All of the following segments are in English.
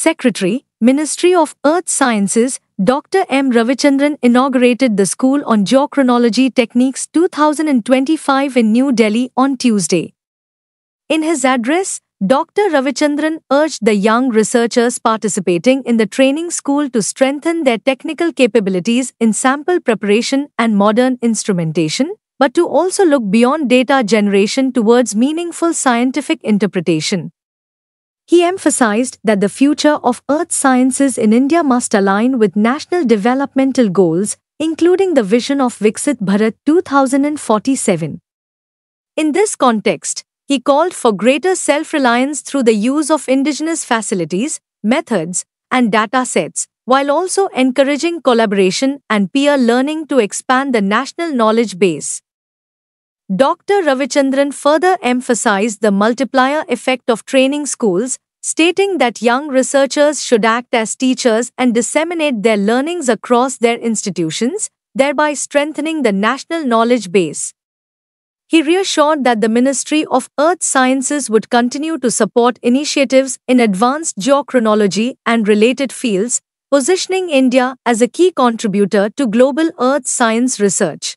Secretary, Ministry of Earth Sciences, Dr. M. Ravichandran inaugurated the School on Geochronology Techniques 2025 in New Delhi on Tuesday. In his address, Dr. Ravichandran urged the young researchers participating in the training school to strengthen their technical capabilities in sample preparation and modern instrumentation, but to also look beyond data generation towards meaningful scientific interpretation. He emphasized that the future of earth sciences in India must align with national developmental goals, including the vision of Viksit Bharat 2047. In this context, he called for greater self-reliance through the use of indigenous facilities, methods, and data sets, while also encouraging collaboration and peer learning to expand the national knowledge base. Dr. Ravichandran further emphasized the multiplier effect of training schools, stating that young researchers should act as teachers and disseminate their learnings across their institutions, thereby strengthening the national knowledge base. He reassured that the Ministry of Earth Sciences would continue to support initiatives in advanced geochronology and related fields, positioning India as a key contributor to global earth science research.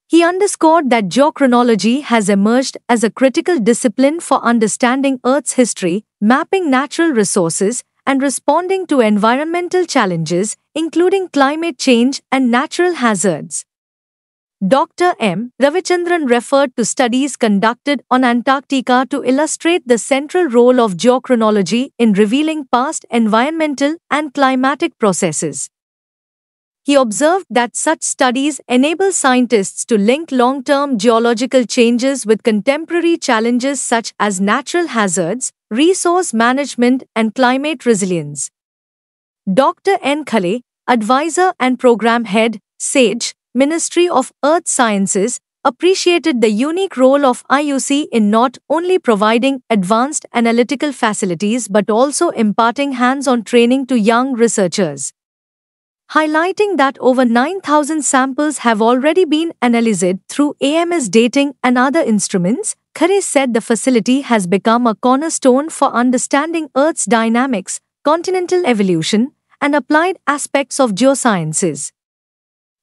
He underscored that geochronology has emerged as a critical discipline for understanding Earth's history, mapping natural resources, and responding to environmental challenges, including climate change and natural hazards. Dr. M. Ravichandran referred to studies conducted on Antarctica to illustrate the central role of geochronology in revealing past environmental and climatic processes. He observed that such studies enable scientists to link long-term geological changes with contemporary challenges such as natural hazards, resource management, and climate resilience. Dr. N. Khale, Advisor and Program Head, SAGE, Ministry of Earth Sciences, appreciated the unique role of IUC in not only providing advanced analytical facilities but also imparting hands-on training to young researchers. Highlighting that over 9,000 samples have already been analyzed through AMS dating and other instruments, Khare said the facility has become a cornerstone for understanding Earth's dynamics, continental evolution, and applied aspects of geosciences.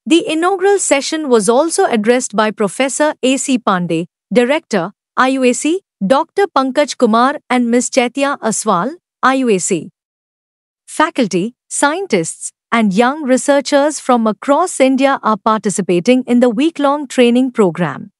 The inaugural session was also addressed by Professor A.C. Pandey, Director, IUAC, Dr. Pankaj Kumar and Ms. Chaitya Aswal, IUAC. Faculty, scientists, and young researchers from across India are participating in the week-long training program.